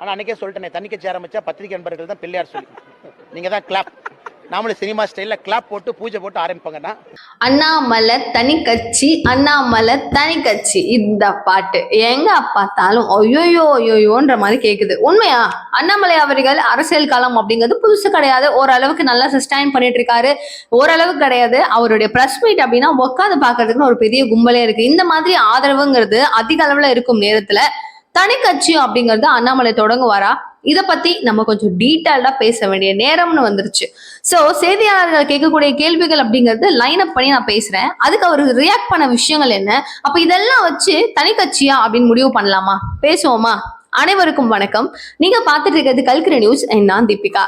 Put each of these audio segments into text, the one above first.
ஆனால் அன்றைக்கே சொல்லிட்டேன், தனி கட்சி ஆரம்பித்தா பத்திரிகை நண்பர்கள் தான் பிள்ளையார் சொல்லி, நீங்கள் தான் கிளாப், நாமளும் சினிமா ஸ்டைலில் கிளாப் போட்டு பூஜை போட்டு ஆரம்பிப்பாங்கன்னா. அண்ணாமலை தனி கட்சி, அண்ணாமலை தனி கட்சி, இந்த பாட்டு எங்க பார்த்தாலும் ஐயோயோ ஐயோயோன்ற மாதிரி கேக்குது. உண்மையா? அண்ணாமலை அவர்கள் அரசியல் களம் அப்படிங்கிறது புதுசு கிடையாது. ஓரளவுக்கு நல்லா சஸ்டைன் பண்ணிட்டு இருக்காரு. ஓரளவுக்கு கிடையாது, அவருடைய பிரஸ் மீட் அப்படின்னா உட்காந்து பாக்குறதுக்குன்னு ஒரு பெரிய கும்பலே இருக்கு. இந்த மாதிரி ஆதரவுங்கிறது அதிக அளவுல இருக்கும் நேரத்துல தனி கட்சி அப்படிங்கிறது அண்ணாமலை தொடங்குவாரா? இதை பத்தி நம்ம கொஞ்சம் டீட்டெயில்டா பேச வேண்டிய நேரம்னு வந்துருச்சு. சோ செய்தியாளர்கள் கேட்கக்கூடிய கேள்விகள் அப்படிங்கிறது லைன் அப் பண்ணி நான் பேசுறேன். அதுக்கு அவர் ரியாக்ட் பண்ண விஷயங்கள் என்ன, அப்ப இதெல்லாம் வச்சு தனி கட்சியா அப்படின்னு முடிவு பண்ணலாமா? பேசுவோமா? அனைவருக்கும் வணக்கம். நீங்க பார்த்துட்டு இருக்கிறது கல்கிரி நியூஸ். நான் தீபிகா.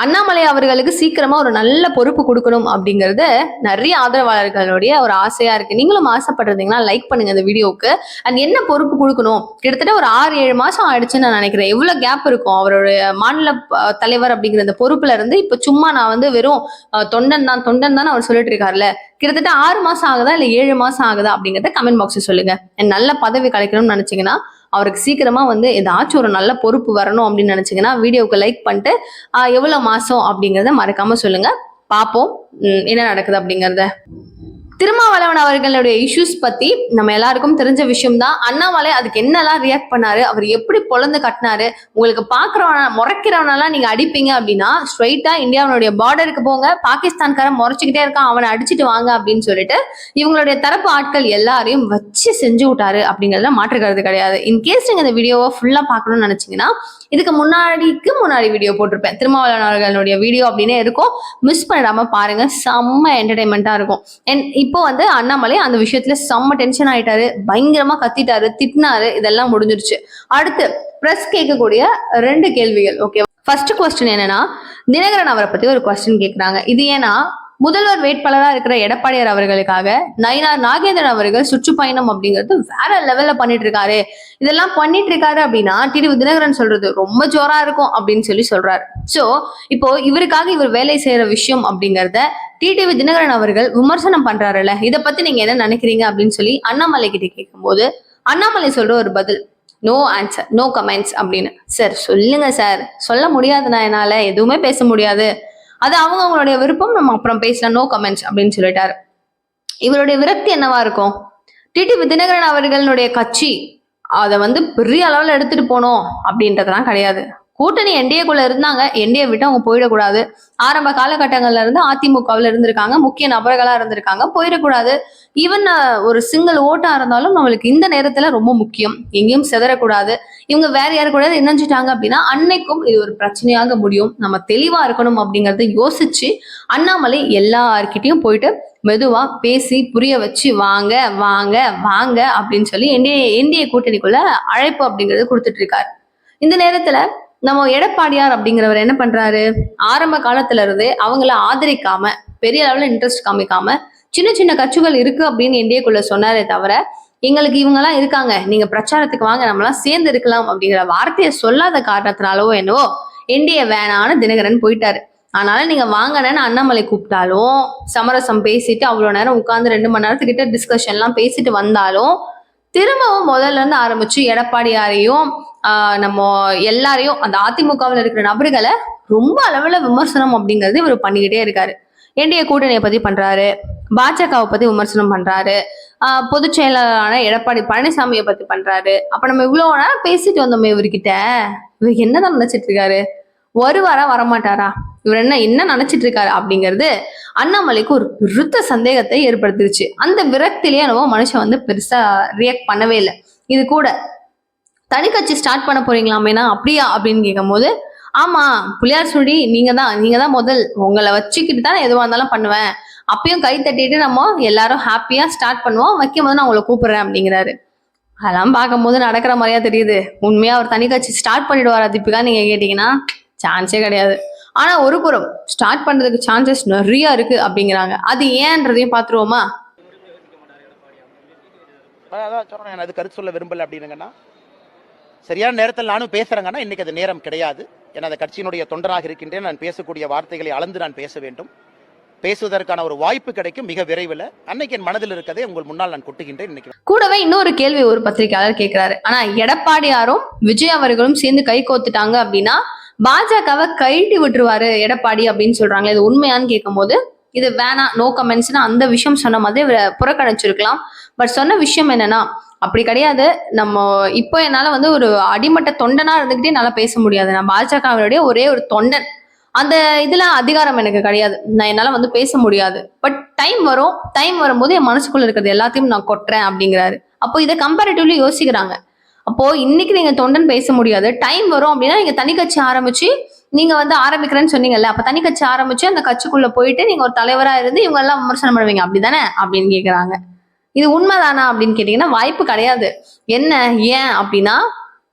அண்ணாமலை அவர்களுக்கு சீக்கிரமா ஒரு நல்ல பொறுப்பு கொடுக்கணும் அப்படிங்கிறது நிறைய ஆதரவாளர்களுடைய ஒரு ஆசையா இருக்கு. நீங்களும் ஆசைப்படுறீங்கன்னா லைக் பண்ணுங்க இந்த வீடியோவுக்கு. அண்ட் என்ன பொறுப்பு கொடுக்கணும், கிட்டத்தட்ட ஒரு 6-7 மாசம் ஆயிடுச்சுன்னு நான் நினைக்கிறேன். எவ்வளவு கேப் இருக்கும் அவருடைய மாநில தலைவர் அப்படிங்கிற அந்த பொறுப்புல இருந்து. இப்ப சும்மா நான் வெறும் தொண்டன் தான் அவர் சொல்லிட்டு இருக்காருல்ல, கிட்டத்தட்ட 6 மாசம் ஆகுதா இல்ல 7 மாசம் ஆகுதா அப்படிங்கறத கமெண்ட் பாக்ஸ் சொல்லுங்க. நல்ல பதவி கிடைக்கணும்னு நினைச்சீங்கன்னா, அவருக்கு சீக்கிரமா ஏதாச்சும் ஒரு நல்ல பொறுப்பு வரணும் அப்படின்னு நினைச்சீங்கன்னா வீடியோவுக்கு லைக் பண்ணிட்டு எவ்வளவு மாசம் அப்படிங்கறத மறக்காம சொல்லுங்க. பார்ப்போம் என்ன நடக்குது அப்படிங்கறத. திருமாவளவன் அவர்களுடைய இஷ்யூஸ் பத்தி நம்ம எல்லாருக்கும் தெரிஞ்ச விஷயம் தான். அண்ணாமலை அதுக்கு என்னெல்லாம் ரியாக்ட் பண்ணாரு, அவர் எப்படி பொழந்து கட்டினாரு. உங்களுக்கு பாக்குறவன முறைக்கிறவனெல்லாம் நீங்க அடிப்பீங்க அப்படின்னா ஸ்ட்ரைட்டா இந்தியாவுடைய பார்டருக்கு போங்க, பாகிஸ்தான்காரன் முறைச்சுக்கிட்டே இருக்கான், அவனை அடிச்சுட்டு வாங்க அப்படின்னு சொல்லிட்டு இவங்களுடைய தரப்பு ஆட்கள் எல்லாரையும் வச்சு செஞ்சு விட்டாரு அப்படிங்கறத மாற்றுக்கிறது கிடையாது. இன்கேஸ் நீங்க இந்த வீடியோவை ஃபுல்லா பார்க்கணும்னு நினைச்சீங்கன்னா இதுக்கு முன்னாடி வீடியோ போட்டிருப்பேன், திருமாவளவன் அவர்களுடைய வீடியோ அப்படின்னே இருக்கும். மிஸ் பண்ணிடாம பாருங்க, செம்ம என்டர்டைன்மெண்டா இருக்கும். இப்போ அண்ணாமலை அந்த விஷயத்துல செம்ம டென்ஷன் ஆயிட்டாரு, பயங்கரமா கத்திட்டாரு, திட்டினாரு. இதெல்லாம் முடிஞ்சிருச்சு. அடுத்து பிரஸ் கேட்கக்கூடிய 2 கேள்விகள். ஓகே, ஃபர்ஸ்ட் கொஸ்டின் என்னன்னா, தினகரன் அவரை பத்தி ஒரு கொஸ்டின் கேட்கிறாங்க. இது ஏன்னா முதல்வர் வேட்பாளரா இருக்கிற எடப்பாடியார் அவர்களுக்காக நயினார் நாகேந்திரன் அவர்கள் சுற்றுப்பயணம் அப்படிங்கிறது வேற லெவல்ல பண்ணிட்டு இருக்காரு. இதெல்லாம் பண்ணிட்டு இருக்காரு அப்படின்னா டிடிவி தினகரன் சொல்றது ரொம்ப ஜோரா இருக்கும் அப்படின்னு சொல்றாரு. சோ இப்போ இவருக்காக இவர் வேலை செய்யற விஷயம் அப்படிங்கறத டிடிவி தினகரன் அவர்கள் விமர்சனம் பண்றாருல்ல, இதை பத்தி நீங்க என்ன நினைக்கிறீங்க அப்படின்னு சொல்லி அண்ணாமலை கிட்ட கேட்கும்போது அண்ணாமலை சொல்ற ஒரு பதில், நோ ஆன்சர், நோ கமெண்ட்ஸ் அப்படின்னு. சார் சொல்லுங்க சார், சொல்ல முடியாதுண்ணா, என்னால எதுவுமே பேச முடியாது, அது அவங்களுடைய விருப்பம், நம்ம அப்புறம் பேசலாம், நோ கமெண்ட்ஸ் அப்படின்னு சொல்லிட்டாரு. இவருடைய விரக்தி என்னவா இருக்கும்? டிடிவி தினகரன் அவர்களுடைய கட்சி அதை பெரிய அளவுல எடுத்துட்டு போனோம் அப்படின்றதெல்லாம் கிடையாது. கூட்டணி என்டிஏக்குள்ள இருந்தாங்க, என்டிஏ விட்டு அவங்க போயிடக்கூடாது. ஆரம்ப காலகட்டங்கள்ல இருந்து அதிமுகவில் இருந்திருக்காங்க, முக்கிய நபர்களா இருந்திருக்காங்க, போயிடக்கூடாது. ஈவன் ஒரு சிங்கிள் ஓட்டா இருந்தாலும் நம்மளுக்கு இந்த நேரத்துல ரொம்ப முக்கியம், எங்கேயும் செதறக்கூடாது. இவங்க வேற யாரு கூட இணைஞ்சிட்டாங்க அப்படின்னா அன்னைக்கும் இது ஒரு பிரச்சனையாக முடியும். நம்ம தெளிவா இருக்கணும் அப்படிங்கறத யோசிச்சு அண்ணாமலை எல்லார்கிட்டையும் போயிட்டு மெதுவா பேசி புரிய வச்சு வாங்க வாங்க வாங்க அப்படின்னு சொல்லி என்டிஏ கூட்டணிக்குள்ள அழைப்பு அப்படிங்கறது கொடுத்துட்டு இருக்காரு. இந்த நேரத்துல நம்ம எடப்பாடியார் அப்படிங்கிறவர் என்ன பண்றாரு, ஆரம்ப காலத்துல இருந்தே அவங்கள ஆதரிக்காம, பெரிய அளவுல இன்ட்ரெஸ்ட் காமிக்காம, சின்ன சின்ன கட்சிகள் இருக்கு அப்படின்னு என்டிஏக்குள்ள சொன்னாரே தவிர, எங்களுக்கு இவங்க எல்லாம் இருக்காங்க, நீங்க பிரச்சாரத்துக்கு வாங்க, நம்மளாம் சேர்ந்து இருக்கலாம் அப்படிங்கிற வார்த்தையை சொல்லாத காரணத்தினாலவோ என்னவோ என்டிஏ வேணான்னு தினகரன் போயிட்டாரு. அதனால நீங்க வாங்கன்னு அண்ணாமலை கூப்பிட்டாலும், சமரசம் பேசிட்டு அவ்வளவு நேரம் உட்கார்ந்து 2 மணி நேரத்துக்கிட்ட டிஸ்கஷன் எல்லாம் பேசிட்டு வந்தாலும், திரும்பவும் முதல்ல இருந்து ஆரம்பிச்சு எடப்பாடியாரையும் நம்ம எல்லாரையும், அந்த அதிமுகவில் இருக்கிற நபர்களை ரொம்ப அளவுல விமர்சனம் அப்படிங்கிறது இவர் பண்ணிக்கிட்டே இருக்காரு. என்டிஏ கூட்டணியை பத்தி பண்றாரு, பாஜகவை பத்தி விமர்சனம் பண்றாரு, பொதுச் செயலாளரான எடப்பாடி பழனிசாமியை பத்தி பண்றாரு. அப்ப நம்ம இவ்வளவு நேரம் பேசிட்டு வந்தோமே இவர்கிட்ட, இவர் என்னதான் நினைச்சிட்டு இருக்காரு, வருவாரா வரமாட்டாரா, இவர் என்ன நினைச்சிட்டு இருக்காரு அப்படிங்கிறது அண்ணாமலைக்கு ஒரு பெருத்த சந்தேகத்தை ஏற்படுத்திருச்சு. அந்த விரக்திலேயே என்னவோ மனுஷன் பெருசா ரியாக்ட் பண்ணவே இல்லை. இது கூட தனி கட்சி ஸ்டார்ட் பண்ண போறீங்களாமேனா அப்படியா அப்படின்னு கேட்கும் போது, ஆமா புளியார் சுடி நீங்க தான் முதல், உங்களை வச்சுக்கிட்டு தான் எதுவா இருந்தாலும் பண்ணுவேன், அப்பயும் கை தட்டிட்டு நம்ம எல்லாரும் ஹாப்பியா ஸ்டார்ட் பண்ணுவோம், வைக்கும் போது நான் உங்களை கூப்பிடுறேன் அப்படிங்கிறாரு. அதெல்லாம் பார்க்கும்போது நடக்கிற மாதிரியா தெரியுது. உண்மையா அவர் தனி கட்சி ஸ்டார்ட் பண்ணிடுவாரா தீபிகா நீங்க கேட்டீங்கன்னா சான்ஸே கிடையாது. ஆனா ஒரு புறம் ஸ்டார்ட் பண்றதுக்கு சான்சஸ் நிறைய இருக்கு அப்படிங்கிறாங்க. அது ஏன்றதையும் பாத்துருவோமா? அது கருத்து சொல்ல விரும்பல அப்படின்னா, சரியான நேரத்தில் நானும் பேசுறேங்கன்னா இன்னைக்கு அது நேரம் கிடையாது. ஏன்னா அந்த கட்சியினுடைய தொண்டராக இருக்கின்றேன், நான் பேசக்கூடிய வார்த்தைகளை அளந்து நான் பேச வேண்டும். பேசுவதற்கான ஒரு வாய்ப்பு கிடைக்கும் மிக விரைவில். அன்னைக்கு என் மனதில் இருக்கதை உங்கள் முன்னால் நான் கொட்டுகின்றேன். இன்னைக்கு கூடவே இன்னொரு கேள்வி ஒரு பத்திரிகையாளர் கேட்கிறாரு. ஆனா எடப்பாடியாரும் விஜய் அவர்களும் சேர்ந்து கை கோத்துட்டாங்க அப்படின்னா பாஜகவை கைட்டி விட்டுருவாரு எடப்பாடி அப்படின்னு சொல்றாங்க. இது உண்மையான்னு கேட்கும் போது இது வேணாம், நோ கமெண்ட்ஸ்னு அந்த விஷயம் சொன்ன மாதிரி புறக்கணிச்சிருக்கலாம். பட் சொன்ன விஷயம் என்னன்னா அப்படி கிடையாது. நம்ம இப்போ என்னால வந்து ஒரு அடிமட்ட தொண்டனா இருந்துகிட்டே என்னால பேச முடியாது. நான் பாஜகவினுடைய ஒரே ஒரு தொண்டன். அந்த இதுல அதிகாரம் எனக்கு கிடையாது. நான் என்னால வந்து பேச முடியாது. பட் டைம் வரும்போது என் மனசுக்குள்ள இருக்கிறது எல்லாத்தையும் நான் கொட்டுறேன் அப்படிங்கிறாரு. அப்போ இதை கம்பேரிட்டிவ்லி யோசிக்கிறாங்க. அப்போ இன்னைக்கு நீங்க தொண்டன் பேச முடியாது, டைம் வரும் அப்படின்னா நீங்க தனி கட்சி ஆரம்பிச்சு நீங்க வந்து ஆரம்பிக்கிறேன்னு சொன்னீங்கல்ல, அப்ப தனி கட்சி ஆரம்பிச்சு அந்த கட்சிக்குள்ள போயிட்டு நீங்க ஒரு தலைவரா இருந்து இவங்க எல்லாம் விமர்சனம் பண்ணுவீங்க அப்படிதானே அப்படின்னு கேக்குறாங்க. இது உண்மைதானா அப்படின்னு கேட்டீங்கன்னா வாய்ப்பு கிடையாது. என்ன ஏன் அப்படின்னா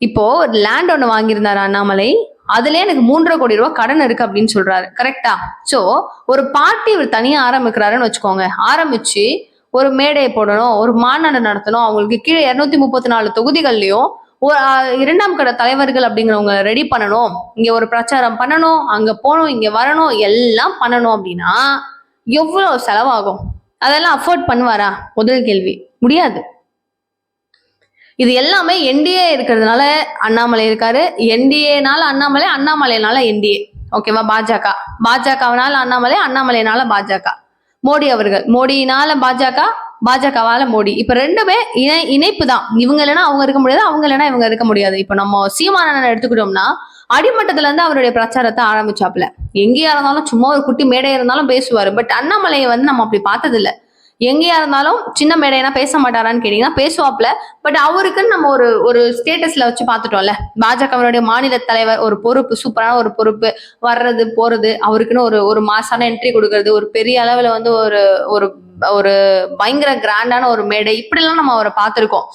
இப்போ லேண்ட் ஒண்ணு வாங்கியிருந்தாரு அண்ணாமலை, அதுல எனக்கு 3.5 கோடி ரூபாய் கடன் இருக்கு அப்படின்னு சொல்றாரு. கரெக்டா? சோ ஒரு பார்ட்டி இவர் தனியா ஆரம்பிக்கிறாருன்னு வச்சுக்கோங்க. ஆரம்பிச்சு ஒரு மேடையை போடணும், ஒரு மாநாடு நடத்தணும், அவங்களுக்கு கீழே 234 தொகுதிகள்லயும் ஒரு 2ஆம் கட்ட தலைவர்கள் அப்படிங்கிறவங்க ரெடி பண்ணணும், இங்க ஒரு பிரச்சாரம் பண்ணணும், அங்க போகணும், இங்க வரணும், எல்லாம் பண்ணணும் அப்படின்னா எவ்வளவு செலவாகும்? அதெல்லாம் அஃபோர்ட் பண்ணுவாரா? முதல் கேள்வி. முடியாது. இது எல்லாமே என்டிஏ இருக்கிறதுனால அண்ணாமலை இருக்காரு, என்டிஏனால அண்ணாமலை, அண்ணாமலைனால என்டிஏ. ஓகேவா? பாஜகவினால அண்ணாமலை, அண்ணாமலைனால பாஜக. மோடி அவர்கள், மோடியினால பாஜக, பாஜகவால மோடி. இப்ப ரெண்டுமே இணைப்பு தான். இவங்க இல்லைன்னா அவங்க இருக்க முடியாது, அவங்க இல்லைன்னா இவங்க இருக்க முடியாது. இப்ப நம்ம சீமானனை எடுத்துக்கிட்டோம்னா அடிமட்டத்துல இருந்து அவருடைய பிரச்சாரத்தை ஆரம்பிச்சாப்புல. எங்கேயா இருந்தாலும் சும்மா ஒரு குட்டி மேடை இருந்தாலும் பேசுவாரு. பட் அண்ணாமலையை வந்து நம்ம அப்படி பார்த்தது இல்ல. எங்கேயா இருந்தாலும் சின்ன மேடைனா பேச மாட்டாரான்னு கேட்டீங்கன்னா பேசுவாப்ல. பட் அவருக்குன்னு நம்ம ஒரு ஸ்டேட்டஸ்ல வச்சு பார்த்துட்டோம்ல. பாஜகவினுடைய மாநில தலைவர், ஒரு பொறுப்பு, சூப்பரான ஒரு பொறுப்பு, வர்றது போறது, அவருக்குன்னு ஒரு மாசான என்ட்ரி கொடுக்கறது, ஒரு பெரிய அளவுல வந்து ஒரு ஒரு பயங்கர கிராண்டான ஒரு மேடை, இப்படிலாம் நம்ம அவரை பார்த்திருக்கோம்.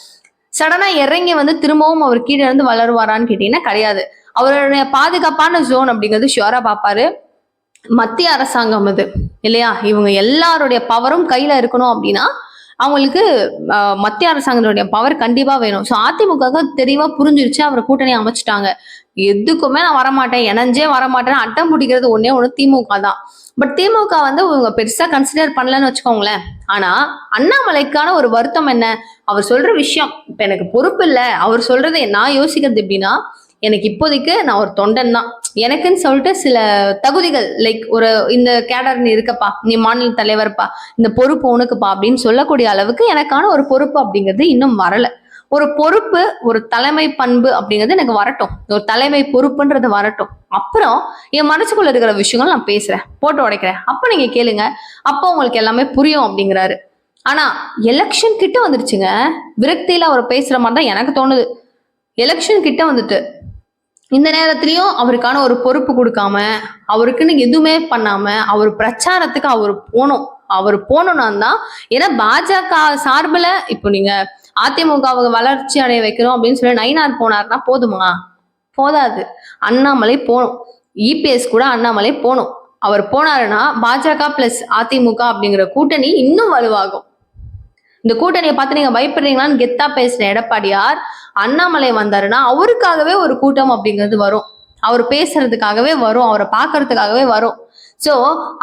சடனா இறங்கி வந்து திரும்பவும் அவர் கீழே இருந்து வளருவாரான்னு கேட்டீங்கன்னா கிடையாது. அவருடைய பாதுகாப்பான ஜோன் அப்படிங்கிறது ஷியோரா பார்ப்பாரு. மத்திய அரசாங்கம் இது இல்லையா? இவங்க எல்லாருடைய பவரும் கையில இருக்கணும் அப்படின்னா அவங்களுக்கு மத்திய அரசாங்கத்துடைய பவர் கண்டிப்பா வேணும். ஸோ அதிமுக தெளிவா புரிஞ்சிருச்சு, அவரை கூட்டணி அமைச்சிட்டாங்க. எதுக்குமே நான் வரமாட்டேன், இணைஞ்சே வரமாட்டேன்னு அட்டம் பிடிக்கிறது ஒண்ணு திமுக தான். பட் திமுக வந்து இவங்க பெருசா கன்சிடர் பண்ணலன்னு வச்சுக்கோங்களேன். ஆனா அண்ணாமலைக்கான ஒரு வருத்தம் என்ன? அவர் சொல்ற விஷயம், இப்ப எனக்கு பொறுப்பு இல்லை, அவர் சொல்றதை நான் யோசிக்கிறது எப்படின்னா, எனக்கு இப்போதைக்கு நான் ஒரு தொண்டன் தான், எனக்குன்னு சொல்லிட்டு சில தகுதிகள், லைக் ஒரு இந்த கேடர் நீ இருக்கப்பா, நீ மாநில தலைவர்ப்பா, இந்த பொறுப்பு உனக்குப்பா அப்படின்னு சொல்லக்கூடிய அளவுக்கு எனக்கான ஒரு பொறுப்பு அப்படிங்கிறது இன்னும் வரல. ஒரு பொறுப்பு, ஒரு தலைமை பண்பு அப்படிங்கிறது எனக்கு வரட்டும், ஒரு தலைமை பொறுப்புன்றது வரட்டும். அப்புறம் என் மனசுக்குள்ள இருக்கிற விஷயங்கள் நான் பேசுறேன், போட்டு உடைக்கிறேன், அப்ப நீங்க கேளுங்க, அப்போ உங்களுக்கு எல்லாமே புரியும் அப்படிங்கிறாரு. ஆனா எலெக்ஷன் கிட்ட வந்துருச்சுங்க, விரக்தியில அவர் பேசுற மாதிரி தான் எனக்கு தோணுது. எலெக்ஷன் கிட்ட வந்துட்டு இந்த நேரத்திலயும் அவருக்கான ஒரு பொறுப்பு கொடுக்காம, அவருக்குன்னு எதுவுமே பண்ணாம, அவர் பிரச்சாரத்துக்கு அவர் போகணும்னா தான். ஏன்னா பாஜக சார்பில் இப்போ நீங்க அதிமுகவை வளர்ச்சி அடைய வைக்கிறோம் அப்படின்னு சொல்லி நயினார் போனார்னா போதுமா? போதாது. அண்ணாமலை போகணும். இபிஎஸ் கூட அண்ணாமலை போகணும். அவர் போனாருன்னா பாஜக பிளஸ் அதிமுக அப்படிங்கிற கூட்டணி இன்னும் வலுவாகும். இந்த கூட்டணியை பார்த்து நீங்க பயப்படுறீங்களான்னு கெத்தா பேசுற எடப்பாடியார் அண்ணாமலை வந்தாருன்னா அவருக்காகவே ஒரு கூட்டம் அப்படிங்கிறது வரும், அவர் பேசுறதுக்காகவே வரும், அவரை பார்க்கறதுக்காகவே வரும். சோ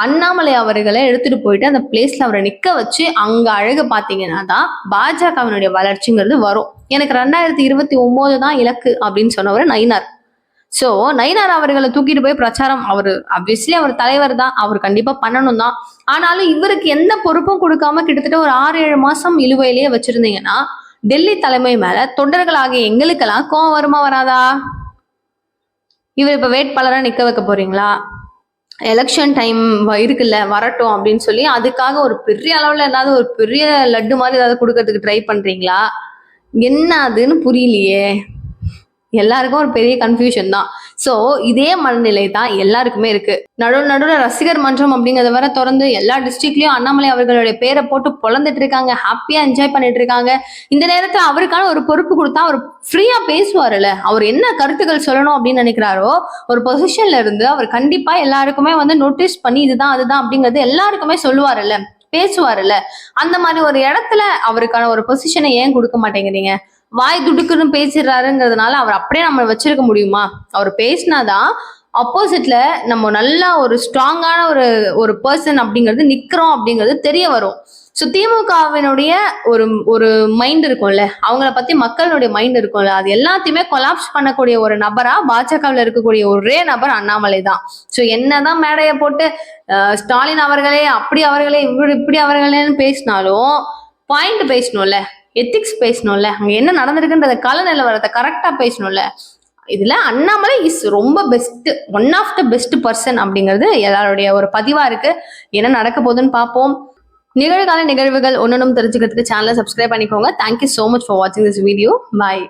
அண்ணாமலை அவர்களை எடுத்துட்டு போயிட்டு அந்த பிளேஸ்ல அவரை நிக்க வச்சு அங்க அழகு பார்த்தீங்கன்னா தான் பாஜகவினுடைய வளர்ச்சிங்கிறது வரும். எனக்கு 2029 தான் இலக்கு அப்படின்னு சொன்னவர் நயினார். சோ நயினார் அவர்களை தூக்கிட்டு போய் பிரச்சாரம், அவர் ஆப்வியஸ்லி அவர் தலைவர் தான், அவர் கண்டிப்பா பண்ணணும் தான். ஆனாலும் இவருக்கு எந்த பொறுப்பும் கொடுக்காம கிட்டத்தட்ட ஒரு 6-7 மாசம் இழுவையிலேயே வச்சிருந்தீங்கன்னா டெல்லி தலைமை மேல தொண்டர்களாகிய எங்களுக்கெல்லாம் கோவம் வருமா வராதா? இவர் இப்ப வேட்பாளரா நிக்க வைக்க போறீங்களா? எலெக்ஷன் டைம் இருக்குல்ல, வரட்டும் அப்படின்னு சொல்லி அதுக்காக ஒரு பெரிய அளவுல ஏதாவது ஒரு பெரிய லட்டு மாதிரி ஏதாவது கொடுக்கறதுக்கு ட்ரை பண்றீங்களா? என்ன அதுன்னு புரியலையே. எல்லாருக்கும் ஒரு பெரிய கன்ஃபியூஷன் தான். சோ இதே மனநிலை தான் எல்லாருக்குமே இருக்கு. நடுவுல ரசிகர் மன்றம் அப்படிங்கறத வர திறந்து எல்லா டிஸ்ட்ரிக்ட்லயும் அண்ணாமலை அவர்களுடைய பேரை போட்டு பொழந்துட்டு இருக்காங்க, ஹாப்பியா என்ஜாய் பண்ணிட்டு இருக்காங்க. இந்த நேரத்துல அவருக்கான ஒரு பொறுப்பு கொடுத்தா அவர் ஃப்ரீயா பேசுவாருல்ல, அவர் என்ன கருத்துக்கள் சொல்லணும் அப்படின்னு நினைக்கிறாரோ ஒரு பொசிஷன்ல இருந்து அவர் கண்டிப்பா எல்லாருக்குமே வந்து நோட்டீஸ் பண்ணி இதுதான் அதுதான் அப்படிங்கிறது எல்லாருக்குமே சொல்லுவாருல்ல, பேசுவாருல்ல. அந்த மாதிரி ஒரு இடத்துல அவருக்கான ஒரு பொசிஷனை ஏன் கொடுக்க மாட்டேங்கிறீங்க? வாய் துடுக்குன்னு பேசிடுறாருங்கிறதுனால அவர் அப்படியே நம்ம வச்சிருக்க முடியுமா? அவர் பேசினாதான் ஆப்போசிட்ல நம்ம நல்லா ஒரு ஸ்ட்ராங்கான ஒரு பர்சன் அப்படிங்கிறது நிக்கிறோம் அப்படிங்கிறது தெரிய வரும். ஸோ திமுகவினுடைய ஒரு ஒரு மைண்ட் இருக்கும்ல, அவங்கள பத்தி மக்களுடைய மைண்ட் இருக்கும்ல, அது எல்லாத்தையுமே கொலாப்ஸ் பண்ணக்கூடிய ஒரு நபரா பாஜகவில் இருக்கக்கூடிய ஒரே நபர் அண்ணாமலை தான். ஸோ என்னதான் மேடையை போட்டு ஸ்டாலின் அவர்களே அப்படி அவர்களே இப்படி அவர்களேன்னு பேசினாலும் பாயிண்ட் பேசணும்ல, எத்திக்ஸ் பேசணும்ல, அங்க என்ன நடந்திருக்குன்றத கள நிலவரத்தை கரெக்டா பேசணும்ல. இதுல அண்ணாமலை இஸ் ரொம்ப best, one of the best person அப்படிங்கிறது எல்லாருடைய ஒரு பதிவா இருக்கு. என்ன நடக்க போகுதுன்னு பார்ப்போம். நிகழ்கால நிகழ்வுகள் ஒன்னொன்னும் தெரிஞ்சுக்கிறதுக்கு சேனலை சப்ஸ்கிரைப் பண்ணிக்கோங்க. Thank you so much for watching this video. Bye.